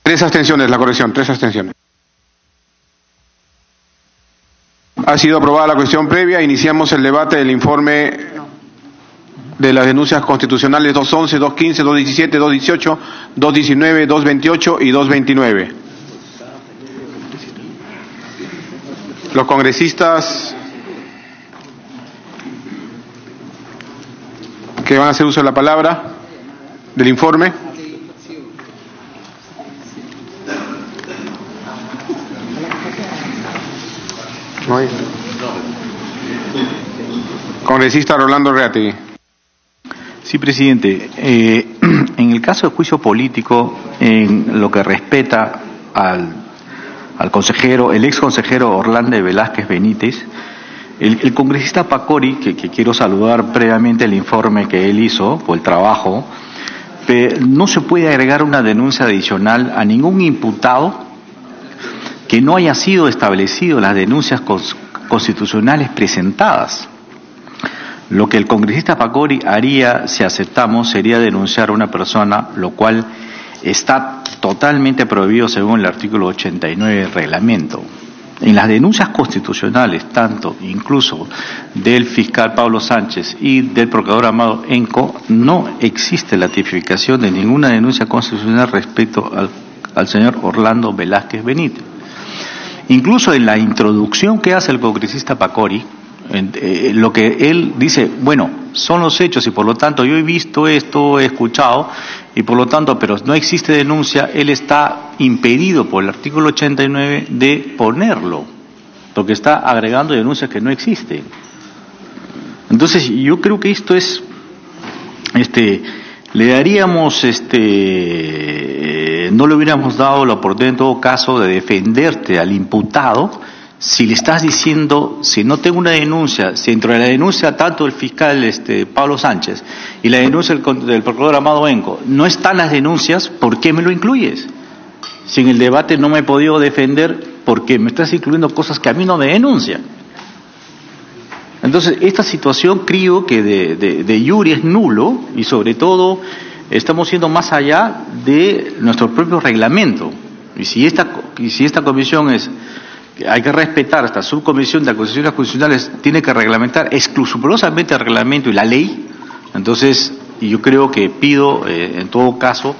3 abstenciones, la corrección, 3 abstenciones. Ha sido aprobada la cuestión previa. Iniciamos el debate del informe de las denuncias constitucionales 211, 215, 217, 218, 219, 228 y 229. Los congresistas que van a hacer uso de la palabra del informe. Congresista Rolando Reategui. Sí, presidente. En el caso de juicio político, en lo que respecta al consejero, el ex consejero Orlando Velázquez Benítez, el congresista Pacori, que quiero saludar previamente el informe que él hizo por el trabajo, no se puede agregar una denuncia adicional a ningún imputado que no haya sido establecido las denuncias constitucionales presentadas. Lo que el congresista Pacori haría, si aceptamos, sería denunciar a una persona, lo cual está totalmente prohibido según el artículo 89 del reglamento. En las denuncias constitucionales, tanto incluso del fiscal Pablo Sánchez y del procurador Amado Enco, no existe la tipificación de ninguna denuncia constitucional respecto al señor Orlando Velázquez Benítez. Incluso en la introducción que hace el congresista Pacori, lo que él dice, bueno, son los hechos y por lo tanto yo he visto esto, he escuchado y por lo tanto, pero no existe denuncia, él está impedido por el artículo 89 de ponerlo, porque está agregando denuncias que no existen. Entonces yo creo que esto es, le daríamos, no le hubiéramos dado la oportunidad en todo caso de defenderte al imputado. Si le estás diciendo, si no tengo una denuncia, si dentro de la denuncia tanto del fiscal Pablo Sánchez y la denuncia del procurador Amado Enco no están las denuncias, ¿por qué me lo incluyes? Si en el debate no me he podido defender porque me estás incluyendo cosas que a mí no me denuncian. Entonces, esta situación creo que de iure es nulo y sobre todo estamos yendo más allá de nuestro propio reglamento. Y si esta comisión hay que respetar, esta subcomisión de acusaciones constitucionales tiene que reglamentar exclusivamente el reglamento y la ley. Entonces, yo creo que pido, en todo caso,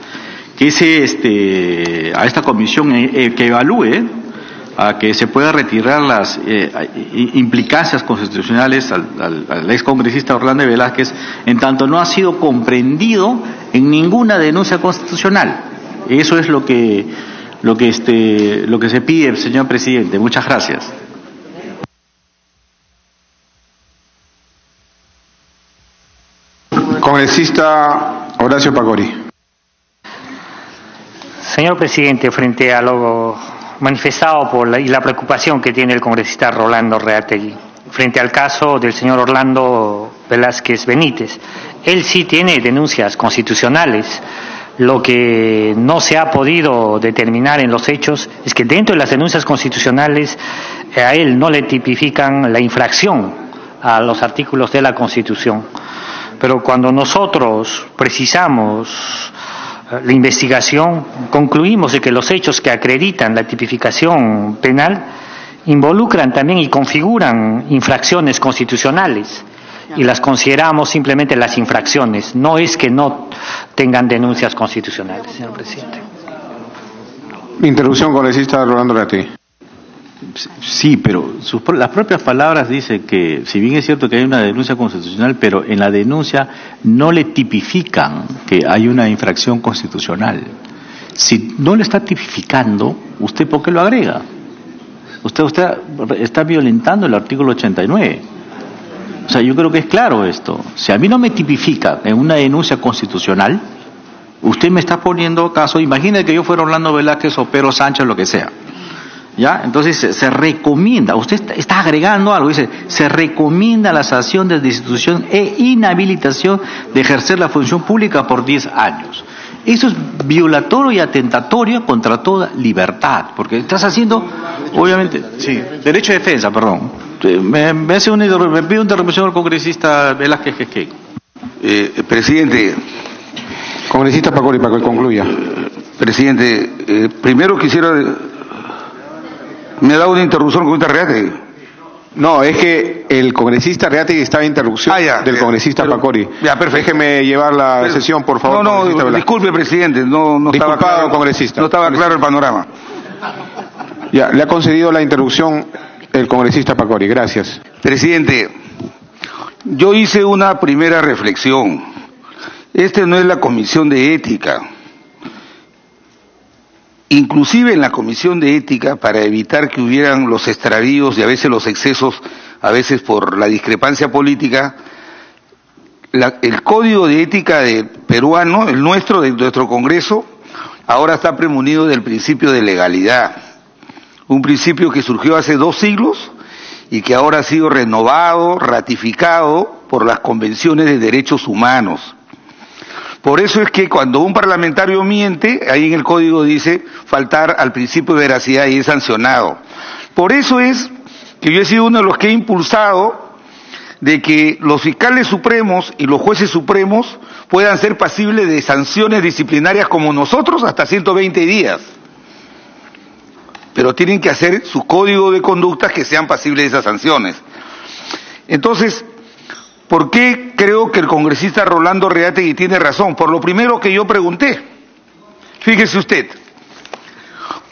que a esta comisión que evalúe a que se pueda retirar las implicancias constitucionales al ex congresista Orlando Velázquez, en tanto no ha sido comprendido en ninguna denuncia constitucional. Eso es lo que se pide, señor presidente. Muchas gracias. Congresista Horacio Pacori. Señor presidente, frente a lo manifestado y la preocupación que tiene el congresista Rolando Reategui frente al caso del señor Orlando Velázquez Benítez, él sí tiene denuncias constitucionales. Lo que no se ha podido determinar en los hechos es que dentro de las denuncias constitucionales a él no le tipifican la infracción a los artículos de la Constitución. Pero cuando nosotros precisamos la investigación, concluimos de que los hechos que acreditan la tipificación penal involucran también y configuran infracciones constitucionales. Y las consideramos simplemente las infracciones, no es que no tengan denuncias constitucionales, señor presidente. Interrupción, congresista Rolando Reategui. Sí, pero las propias palabras dicen que, si bien es cierto que hay una denuncia constitucional, pero en la denuncia no le tipifican que hay una infracción constitucional. Si no le está tipificando, ¿usted por qué lo agrega? Usted está violentando el artículo 89. O sea, yo creo que es claro esto. Si a mí no me tipifica en una denuncia constitucional, usted me está poniendo caso, imagine que yo fuera Orlando Velázquez o Pedro Sánchez o lo que sea. ¿Ya? Entonces se recomienda, usted está agregando algo, dice, se recomienda la sanción de destitución e inhabilitación de ejercer la función pública por 10 años. Eso es violatorio y atentatorio contra toda libertad, porque estás haciendo, obviamente, sí, derecho de defensa, perdón. Me pide una interrupción al congresista Velázquez Queque. Presidente. Congresista Pacori, para que concluya. Presidente, primero quisiera... Me ha dado una interrupción con Reategui. No, es que el congresista Reategui estaba en interrupción del congresista Pacori. Ya, perfecto. Déjeme llevar la sesión, por favor. No, disculpe, presidente, no estaba claro, congresista. No estaba claro el panorama. Ya, le ha concedido la interrupción el congresista Pacori. Gracias. Presidente, yo hice una primera reflexión. Esta no es la Comisión de Ética. Inclusive en la Comisión de Ética, para evitar que hubieran los extravíos y a veces los excesos, a veces por la discrepancia política, el Código de Ética peruano, el nuestro, de nuestro Congreso, ahora está premunido del principio de legalidad. Un principio que surgió hace 2 siglos y que ahora ha sido renovado, ratificado por las convenciones de derechos humanos. Por eso es que cuando un parlamentario miente, ahí en el código dice faltar al principio de veracidad y es sancionado. Por eso es que yo he sido uno de los que he impulsado de que los fiscales supremos y los jueces supremos puedan ser pasibles de sanciones disciplinarias como nosotros hasta 120 días. Pero tienen que hacer su código de conductas que sean pasibles de esas sanciones. Entonces, ¿por qué creo que el congresista Rolando Reategui tiene razón? Por lo primero que yo pregunté. Fíjese usted,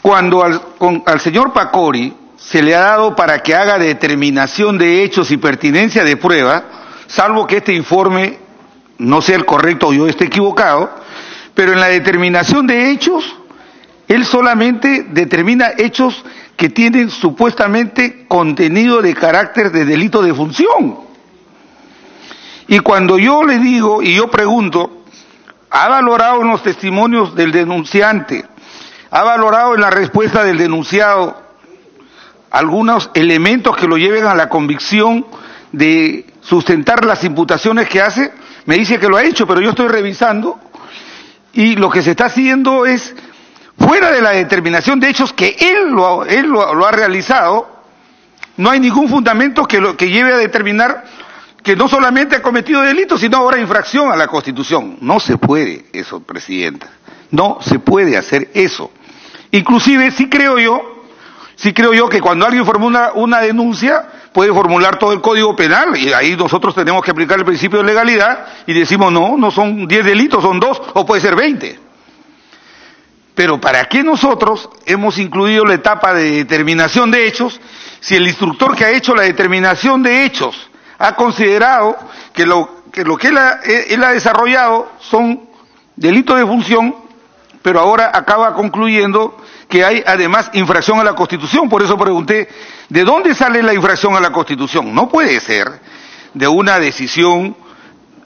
cuando al señor Pacori se le ha dado para que haga determinación de hechos y pertinencia de prueba, salvo que este informe no sea el correcto o yo esté equivocado, pero en la determinación de hechos, él solamente determina hechos que tienen supuestamente contenido de carácter de delito de función. Y cuando yo le digo y yo pregunto, ¿ha valorado en los testimonios del denunciante, ha valorado en la respuesta del denunciado algunos elementos que lo lleven a la convicción de sustentar las imputaciones que hace? Me dice que lo ha hecho, pero yo estoy revisando y lo que se está haciendo es, fuera de la determinación de hechos que él lo ha realizado, no hay ningún fundamento que lleve a determinar que no solamente ha cometido delitos, sino ahora infracción a la Constitución. No se puede eso, Presidenta. No se puede hacer eso. Inclusive, sí creo yo que cuando alguien formula una denuncia, puede formular todo el Código Penal, y ahí nosotros tenemos que aplicar el principio de legalidad, y decimos, no son 10 delitos, son 2, o puede ser 20. Pero ¿para qué nosotros hemos incluido la etapa de determinación de hechos, si el instructor que ha hecho la determinación de hechos ha considerado que lo que él ha desarrollado son delitos de función, pero ahora acaba concluyendo que hay además infracción a la Constitución? Por eso pregunté, ¿de dónde sale la infracción a la Constitución? No puede ser de una decisión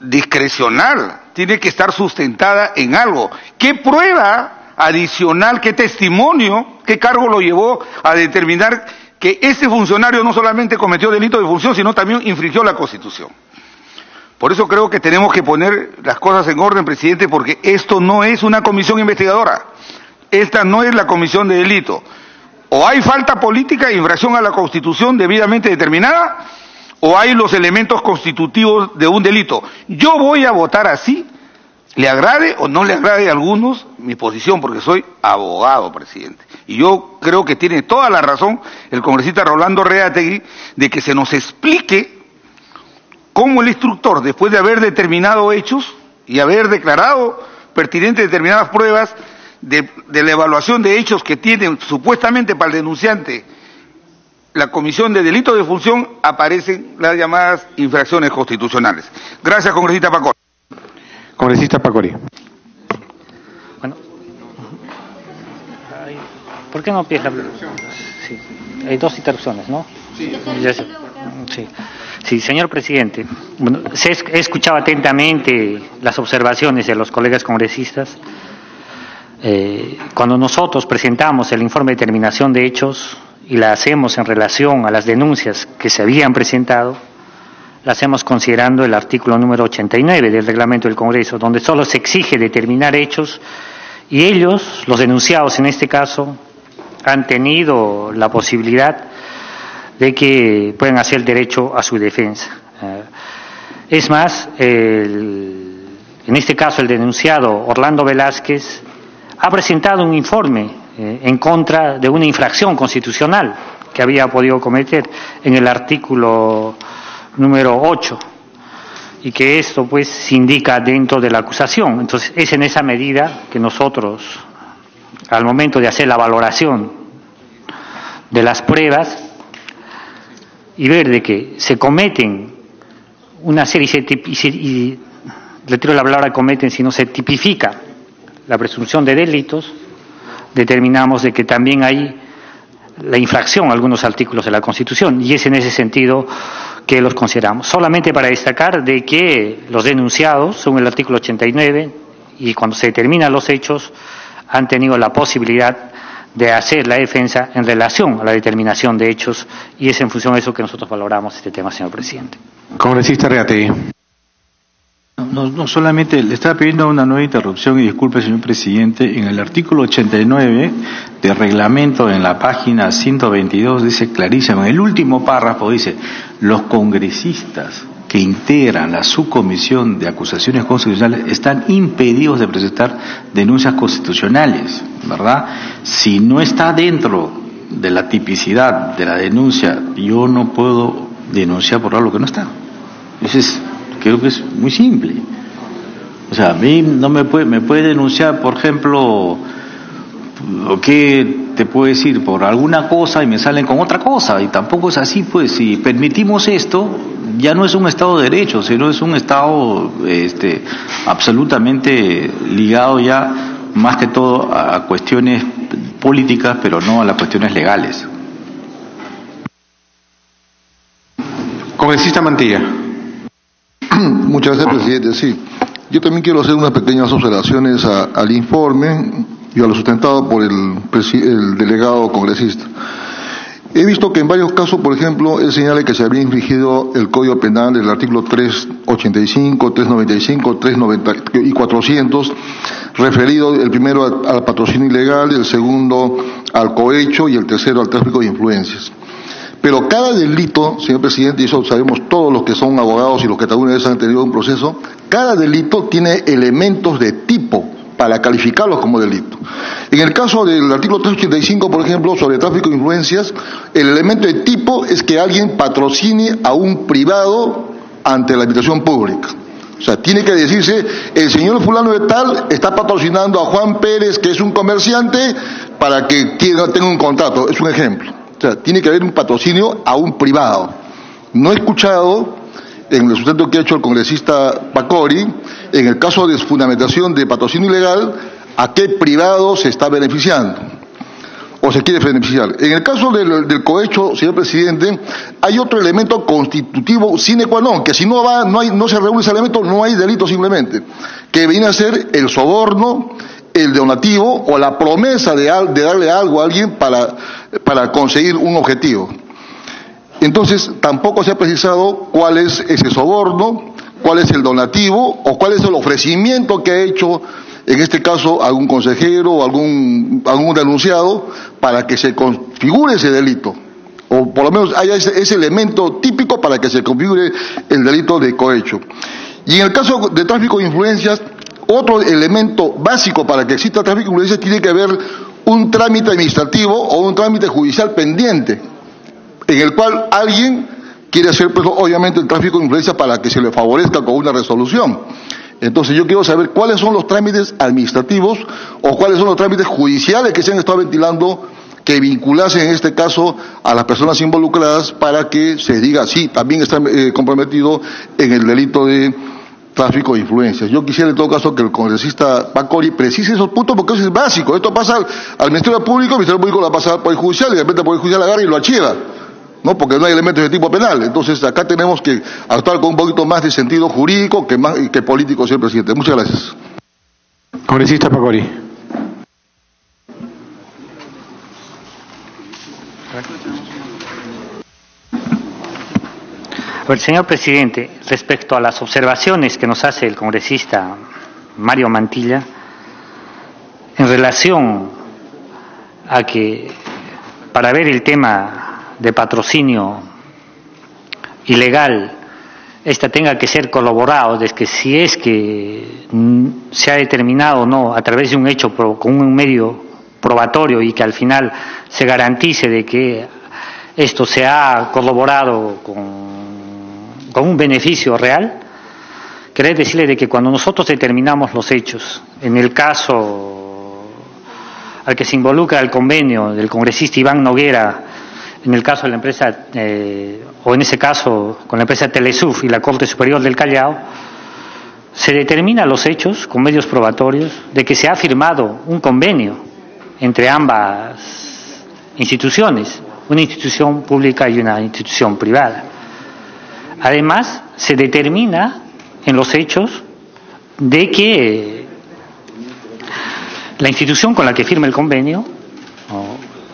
discrecional, tiene que estar sustentada en algo. ¿Qué prueba adicional, qué testimonio, qué cargo lo llevó a determinar que ese funcionario no solamente cometió delito de función, sino también infringió la Constitución? Por eso creo que tenemos que poner las cosas en orden, presidente, porque esto no es una comisión investigadora. Esta no es la comisión de delito. O hay falta política e infracción a la Constitución debidamente determinada, o hay los elementos constitutivos de un delito. Yo voy a votar así, le agrade o no le agrade a algunos mi posición, porque soy abogado, presidente. Y yo creo que tiene toda la razón el congresista Rolando Reategui de que se nos explique cómo el instructor, después de haber determinado hechos y haber declarado pertinentes determinadas pruebas de la evaluación de hechos que tienen supuestamente para el denunciante la comisión de delito de función, aparecen las llamadas infracciones constitucionales. Gracias, congresista Pacori. Congresista Pacori. Bueno, ¿por qué no empieza? Sí, hay 2 interrupciones, ¿no? Sí, señor presidente. Bueno, he escuchado atentamente las observaciones de los colegas congresistas. Cuando nosotros presentamos el informe de determinación de hechos y la hacemos en relación a las denuncias que se habían presentado, la hacemos considerando el artículo número 89 del reglamento del Congreso, donde solo se exige determinar hechos y ellos, los denunciados en este caso, han tenido la posibilidad de que puedan hacer derecho a su defensa. Es más, en este caso el denunciado Orlando Velázquez ha presentado un informe en contra de una infracción constitucional que había podido cometer en el artículo número 8, y que esto pues se indica dentro de la acusación. Entonces es en esa medida que nosotros, al momento de hacer la valoración de las pruebas y ver de que se cometen una serie, y retiro la palabra cometen, si no se tipifica la presunción de delitos, determinamos de que también hay la infracción a algunos artículos de la Constitución, y es en ese sentido que los consideramos. Solamente para destacar de que los denunciados, según el artículo 89, y cuando se determinan los hechos, han tenido la posibilidad de hacer la defensa en relación a la determinación de hechos, y es en función de eso que nosotros valoramos este tema, señor presidente. Congresista Reategui. No solamente le estaba pidiendo una nueva interrupción, y disculpe, señor presidente. En el artículo 89 del reglamento, en la página 122, dice clarísimo, en el último párrafo dice: los congresistas que integran la subcomisión de acusaciones constitucionales están impedidos de presentar denuncias constitucionales, ¿verdad? Si no está dentro de la tipicidad de la denuncia, yo no puedo denunciar por algo que no está. Entonces, creo que es muy simple. O sea, a mí no me puede denunciar, por ejemplo, ¿qué te puedo decir? Por alguna cosa y me salen con otra cosa, y tampoco es así. Pues si permitimos esto, ya no es un Estado de Derecho, sino es un Estado absolutamente ligado ya más que todo a cuestiones políticas, pero no a las cuestiones legales. Congresista Mantilla. Muchas gracias, presidente. Sí, yo también quiero hacer unas pequeñas observaciones al informe y a lo sustentado por el delegado congresista. He visto que en varios casos, por ejemplo, él señala que se había infringido el Código Penal del artículo 385, 395, 390 y 400, referido el primero al patrocinio ilegal, el segundo al cohecho y el tercero al tráfico de influencias. Pero cada delito, señor presidente, y eso sabemos todos los que son abogados y los que alguna vez han tenido un proceso, cada delito tiene elementos de tipo para calificarlos como delito. En el caso del artículo 385, por ejemplo, sobre tráfico de influencias, el elemento de tipo es que alguien patrocine a un privado ante la administración pública. O sea, tiene que decirse, el señor fulano de tal está patrocinando a Juan Pérez, que es un comerciante, para que tenga un contrato. Es un ejemplo. O sea, tiene que haber un patrocinio a un privado. No he escuchado, en el sustento que ha hecho el congresista Pacori, en el caso de fundamentación de patrocinio ilegal, a qué privado se está beneficiando o se quiere beneficiar. En el caso del cohecho, señor presidente, hay otro elemento constitutivo sine qua non, que si no se reúne ese elemento, no hay delito simplemente, que viene a ser el soborno, el donativo o la promesa de darle algo a alguien para conseguir un objetivo. Entonces, tampoco se ha precisado cuál es ese soborno, cuál es el donativo o cuál es el ofrecimiento que ha hecho, en este caso, algún consejero o algún denunciado para que se configure ese delito. O por lo menos haya ese elemento típico para que se configure el delito de cohecho. Y en el caso de tráfico de influencias, otro elemento básico para que exista tráfico de influencias tiene que haber un trámite administrativo o un trámite judicial pendiente, en el cual alguien quiere hacer, pues, obviamente, el tráfico de influencias para que se le favorezca con una resolución. Entonces yo quiero saber cuáles son los trámites administrativos o cuáles son los trámites judiciales que se han estado ventilando que vinculasen en este caso a las personas involucradas para que se diga, sí, también está comprometido en el delito de tráfico de influencias. Yo quisiera en todo caso que el congresista Pacori precise esos puntos porque eso es básico. Esto pasa al Ministerio Público, el Ministerio Público lo pasa por el judicial y de repente por el judicial agarra y lo archiva, ¿no? Porque no hay elementos de tipo penal. Entonces acá tenemos que actuar con un poquito más de sentido jurídico que político, señor presidente. Muchas gracias. Congresista Pacori. A ver, señor presidente, respecto a las observaciones que nos hace el congresista Mario Mantilla, en relación a que para ver el tema de patrocinio ilegal esta tenga que ser corroborado, de que si es que se ha determinado o no a través de un hecho con un medio probatorio y que al final se garantice de que esto se ha corroborado con un beneficio real. Quería decirle de que cuando nosotros determinamos los hechos, en el caso al que se involucra el convenio del congresista Iván Noguera, en el caso de la empresa, o en ese caso con la empresa Telesuf y la Corte Superior del Callao, se determinan los hechos con medios probatorios de que se ha firmado un convenio entre ambas instituciones, una institución pública y una institución privada. Además, se determina en los hechos de que la institución con la que firma el convenio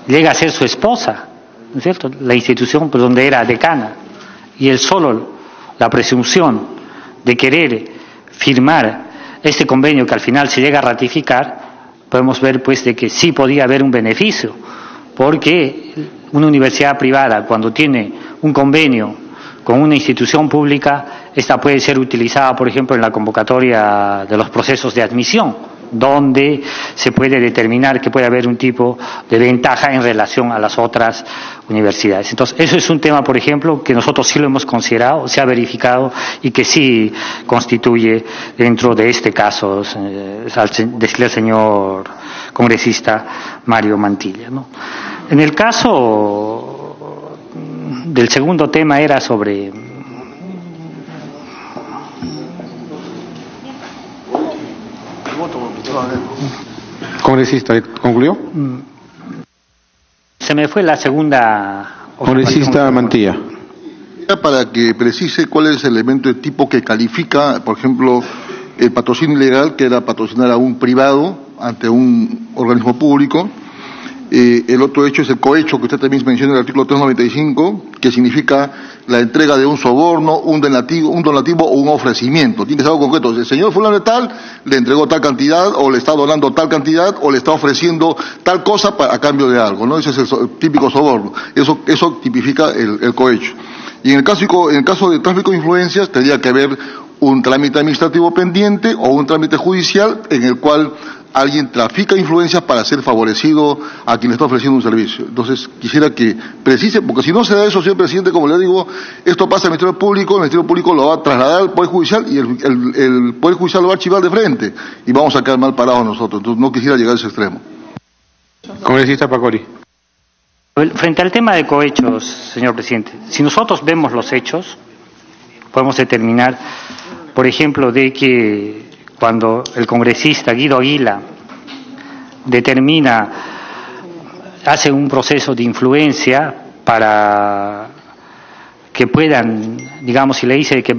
llega a ser su esposa, ¿no es cierto? La institución pues, donde era decana, y el solo la presunción de querer firmar este convenio que al final se llega a ratificar, podemos ver pues de que sí podía haber un beneficio, porque una universidad privada cuando tiene un convenio con una institución pública, esta puede ser utilizada, por ejemplo, en la convocatoria de los procesos de admisión, donde se puede determinar que puede haber un tipo de ventaja en relación a las otras universidades. Entonces, eso es un tema, por ejemplo, que nosotros sí lo hemos considerado, se ha verificado y que sí constituye dentro de este caso, decirle al señor congresista Mario Mantilla, ¿no? En el caso del segundo tema era sobre Congresista, ¿concluyó? Se me fue la segunda. Congresista Mantilla. Para que precise cuál es el elemento de tipo que califica, por ejemplo, el patrocinio ilegal, que era patrocinar a un privado ante un organismo público. El otro hecho es el cohecho, que usted también menciona en el artículo 395, que significa la entrega de un soborno, un donativo o un ofrecimiento. Tiene que ser algo concreto. El señor fulano de tal le entregó tal cantidad, o le está donando tal cantidad, o le está ofreciendo tal cosa a cambio de algo, ¿no? Ese es el típico soborno. Eso tipifica el cohecho. Y en el caso de tráfico de influencias, tendría que haber un trámite administrativo pendiente o un trámite judicial en el cual alguien trafica influencias para ser favorecido a quien le está ofreciendo un servicio. Entonces, quisiera que precise, porque si no se da eso, señor presidente, como le digo, esto pasa al Ministerio Público, el Ministerio Público lo va a trasladar al Poder Judicial y el Poder Judicial lo va a archivar de frente y vamos a quedar mal parados nosotros. Entonces, no quisiera llegar a ese extremo. Congresista Pacori. Frente al tema de cohechos, señor presidente, si nosotros vemos los hechos, podemos determinar, por ejemplo, de que cuando el congresista Guido Aguila hace un proceso de influencia para que puedan, digamos, si le dice que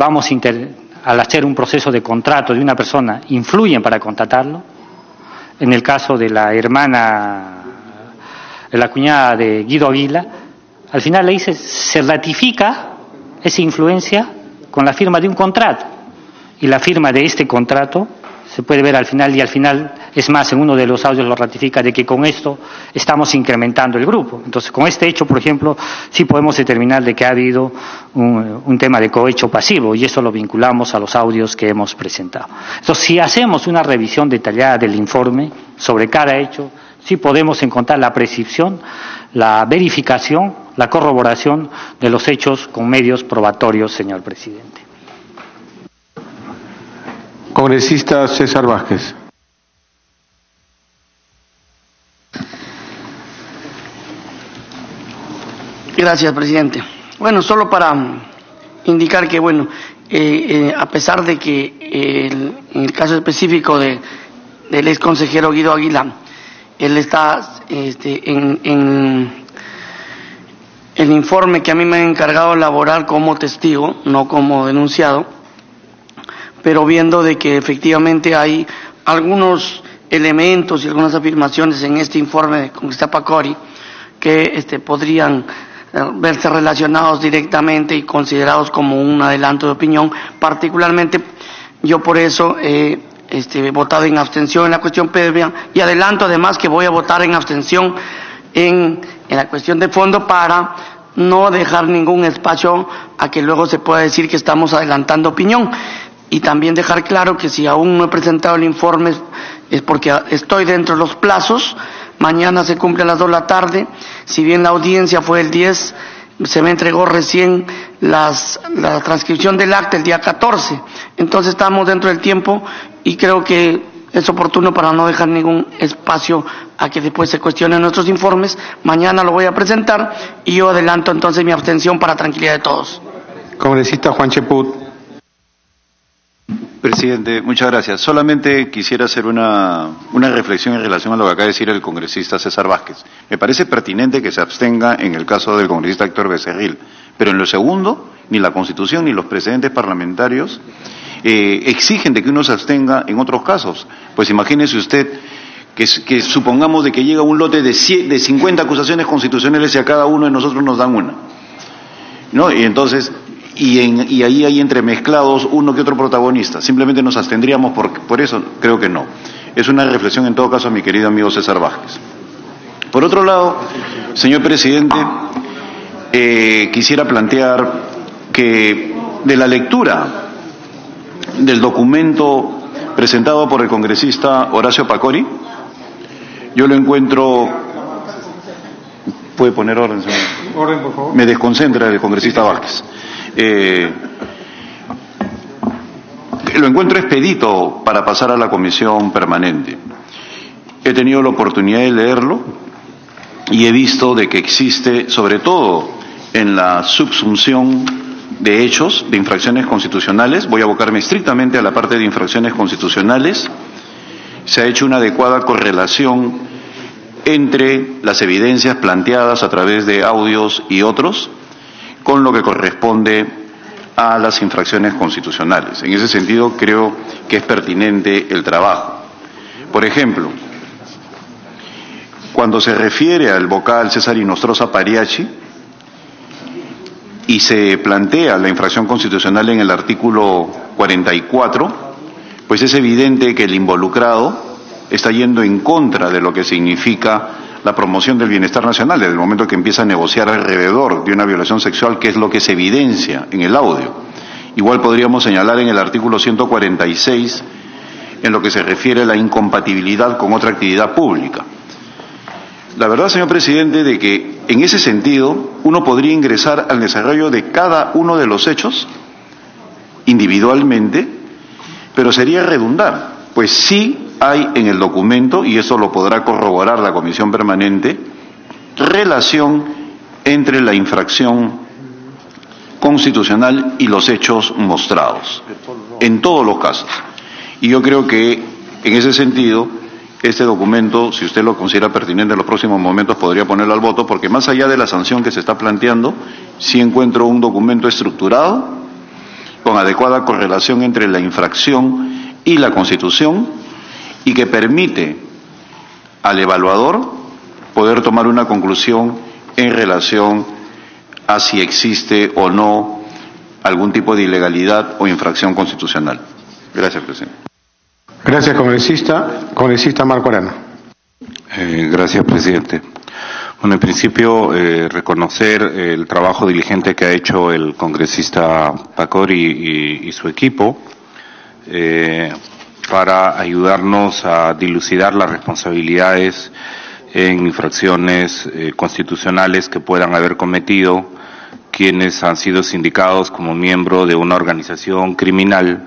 al hacer un proceso de contrato de una persona, influyen para contratarlo, en el caso de la hermana, de la cuñada de Guido Aguila, al final le dice, se ratifica esa influencia con la firma de un contrato. Y la firma de este contrato se puede ver al final, y al final, es más, en uno de los audios lo ratifica, de que con esto estamos incrementando el grupo. Entonces, con este hecho, por ejemplo, sí podemos determinar de que ha habido un tema de cohecho pasivo, y eso lo vinculamos a los audios que hemos presentado. Entonces, si hacemos una revisión detallada del informe sobre cada hecho, sí podemos encontrar la prescripción, la verificación, la corroboración de los hechos con medios probatorios, señor presidente. Congresista César Vázquez. Gracias, presidente. Bueno, solo para indicar que, bueno, a pesar de que en el caso específico del ex consejero Guido Aguila, él está en el informe que a mí me han encargado de elaborar como testigo, no como denunciado, pero viendo de que efectivamente hay algunos elementos y algunas afirmaciones en este informe de congresista Pacori que podrían verse relacionados directamente y considerados como un adelanto de opinión. Particularmente, yo por eso he votado en abstención en la cuestión previa, y adelanto además que voy a votar en abstención en la cuestión de fondo para no dejar ningún espacio a que luego se pueda decir que estamos adelantando opinión. Y también dejar claro que si aún no he presentado el informe es porque estoy dentro de los plazos. Mañana se cumple a las 2 de la tarde. Si bien la audiencia fue el 10, se me entregó recién la transcripción del acta el día 14. Entonces estamos dentro del tiempo y creo que es oportuno para no dejar ningún espacio a que después se cuestionen nuestros informes. Mañana lo voy a presentar y yo adelanto entonces mi abstención para tranquilidad de todos. Congresista Juan Cheput. Presidente, muchas gracias. Solamente quisiera hacer una reflexión en relación a lo que acaba de decir el congresista César Vázquez. Me parece pertinente que se abstenga en el caso del congresista Héctor Becerril, pero en lo segundo, ni la Constitución ni los precedentes parlamentarios exigen de que uno se abstenga en otros casos. Pues imagínese usted que supongamos de que llega un lote de 50 acusaciones constitucionales y a cada uno de nosotros nos dan una, ¿no? Y entonces... Y ahí hay entremezclados uno que otro protagonista. Simplemente nos abstendríamos por eso, creo que no. Es una reflexión en todo caso a mi querido amigo César Vázquez. Por otro lado, señor presidente, quisiera plantear que de la lectura del documento presentado por el congresista Horacio Pacori, yo lo encuentro... ¿Puede poner orden, señor? Orden, por favor. Me desconcentra el congresista Vázquez. Lo encuentro expedito para pasar a la comisión permanente. He tenido la oportunidad de leerlo y he visto de que existe, sobre todo en la subsunción de hechos, de infracciones constitucionales, voy a abocarme estrictamente a la parte de infracciones constitucionales, se ha hecho una adecuada correlación entre las evidencias planteadas a través de audios y otros, con lo que corresponde a las infracciones constitucionales. En ese sentido, creo que es pertinente el trabajo. Por ejemplo, cuando se refiere al vocal César Inostroza Pariachi y se plantea la infracción constitucional en el artículo 44, pues es evidente que el involucrado está yendo en contra de lo que significa la promoción del bienestar nacional, desde el momento que empieza a negociar alrededor de una violación sexual, que es lo que se evidencia en el audio. Igual podríamos señalar en el artículo 146, en lo que se refiere a la incompatibilidad con otra actividad pública. La verdad, señor presidente, de que en ese sentido uno podría ingresar al desarrollo de cada uno de los hechos individualmente, pero sería redundar, pues sí hay en el documento, y eso lo podrá corroborar la comisión permanente, relación entre la infracción constitucional y los hechos mostrados, en todos los casos. Y yo creo que en ese sentido, este documento, si usted lo considera pertinente en los próximos momentos, podría ponerlo al voto, porque más allá de la sanción que se está planteando, sí encuentro un documento estructurado, con adecuada correlación entre la infracción y la Constitución, y que permite al evaluador poder tomar una conclusión en relación a si existe o no algún tipo de ilegalidad o infracción constitucional. Gracias, presidente. Gracias, congresista. Congresista Marco Arana. Gracias, presidente. Bueno, en principio, reconocer el trabajo diligente que ha hecho el congresista Pacori y su equipo, para ayudarnos a dilucidar las responsabilidades en infracciones constitucionales que puedan haber cometido quienes han sido sindicados como miembro de una organización criminal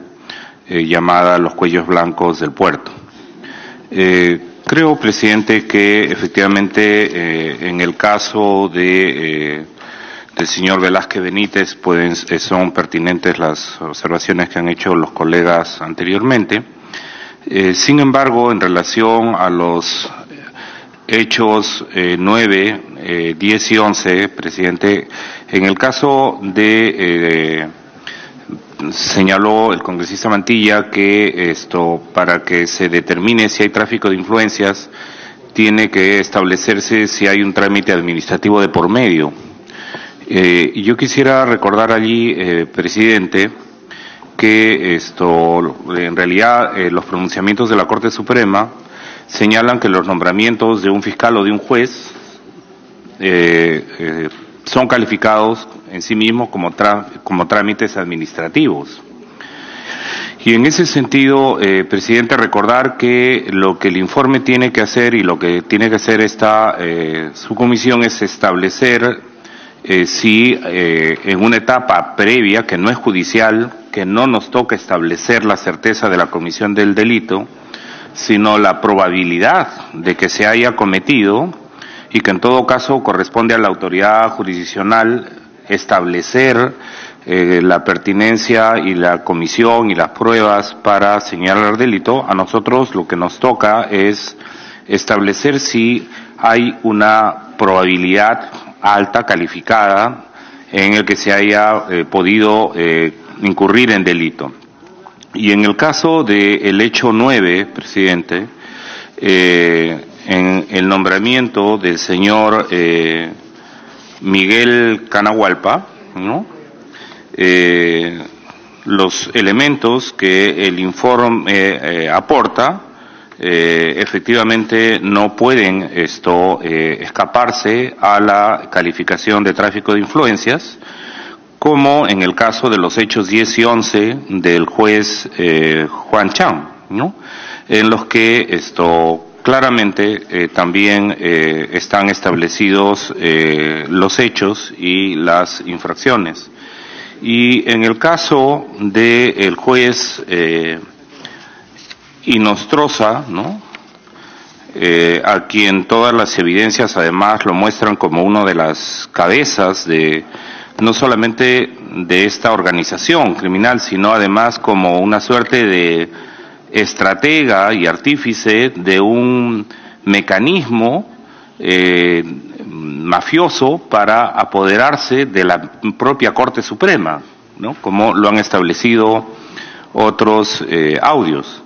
llamada Los Cuellos Blancos del Puerto. Creo, presidente, que efectivamente en el caso del señor Velázquez Benítez son pertinentes las observaciones que han hecho los colegas anteriormente. Sin embargo, en relación a los hechos 9, 10 y 11, presidente, en el caso de señaló el congresista Mantilla que para que se determine si hay tráfico de influencias tiene que establecerse si hay un trámite administrativo de por medio. Yo quisiera recordar allí, presidente, que en realidad los pronunciamientos de la Corte Suprema señalan que los nombramientos de un fiscal o de un juez son calificados en sí mismos como trámites administrativos. Y en ese sentido, presidente, recordar que lo que el informe tiene que hacer y lo que tiene que hacer esta subcomisión es establecer si en una etapa previa, que no es judicial, que no nos toca establecer la certeza de la comisión del delito, sino la probabilidad de que se haya cometido, y que en todo caso corresponde a la autoridad jurisdiccional establecer la pertinencia y la comisión y las pruebas para señalar delito. A nosotros lo que nos toca es establecer si hay una probabilidad alta, calificada, en el que se haya podido incurrir en delito. Y en el caso del hecho 9, presidente, en el nombramiento del señor Miguel Canahualpa, ¿no? Los elementos que el informe aporta efectivamente no pueden escaparse a la calificación de tráfico de influencias, como en el caso de los hechos 10 y 11 del juez Juan Chan, ¿no? En los que claramente también están establecidos los hechos y las infracciones. Y en el caso del juez Inostroza, ¿no? A quien todas las evidencias además lo muestran como una de las cabezas de no solamente de esta organización criminal, sino además como una suerte de estratega y artífice de un mecanismo mafioso para apoderarse de la propia Corte Suprema, ¿no? Como lo han establecido otros audios.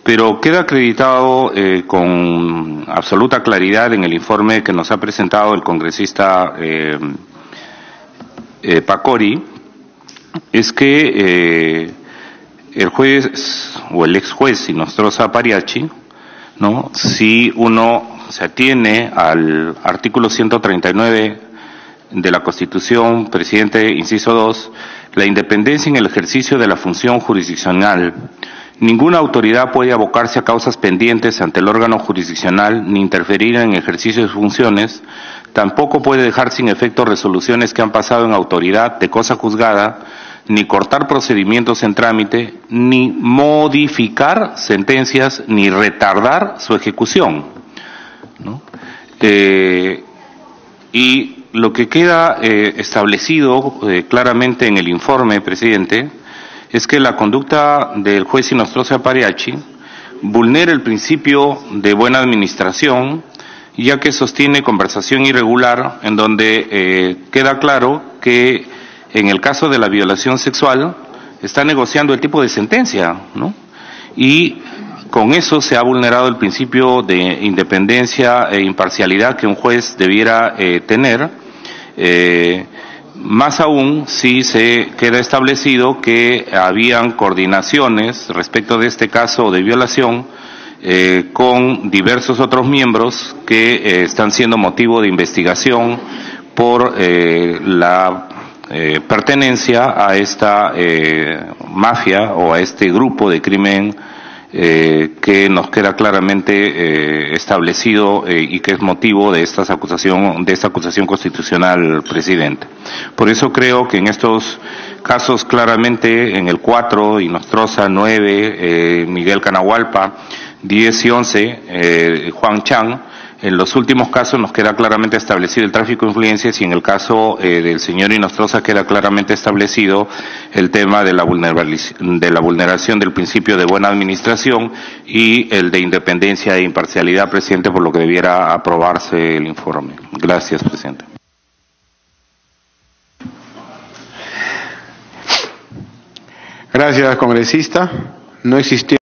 Pero queda acreditado con absoluta claridad en el informe que nos ha presentado el congresista Pacori, es que el juez o el ex juez Inostroza Pariachi, ¿no? Si uno se atiene al artículo 139 de la Constitución, presidente, inciso 2, la independencia en el ejercicio de la función jurisdiccional. Ninguna autoridad puede abocarse a causas pendientes ante el órgano jurisdiccional ni interferir en el ejercicio de sus funciones. Tampoco puede dejar sin efecto resoluciones que han pasado en autoridad de cosa juzgada, ni cortar procedimientos en trámite, ni modificar sentencias, ni retardar su ejecución, ¿no? Y lo que queda establecido claramente en el informe, presidente, es que la conducta del juez Inostroza Pariachi vulnera el principio de buena administración, ya que sostiene conversación irregular en donde queda claro que en el caso de la violación sexual está negociando el tipo de sentencia, ¿no? Y con eso se ha vulnerado el principio de independencia e imparcialidad que un juez debiera tener, más aún si se queda establecido que habían coordinaciones respecto de este caso de violación con diversos otros miembros que están siendo motivo de investigación por la pertenencia a esta mafia o a este grupo de crimen que nos queda claramente establecido y que es motivo de esta acusación constitucional, presidente. Por eso creo que en estos casos claramente, en el 4, Inostroza, 9, Miguel Canahualpa, 10 y 11, Juan Chan, en los últimos casos nos queda claramente establecido el tráfico de influencias y en el caso del señor Inostroza queda claramente establecido el tema de la vulneración del principio de buena administración y el de independencia e imparcialidad, presidente, por lo que debiera aprobarse el informe. Gracias, presidente. Gracias, congresista. No existió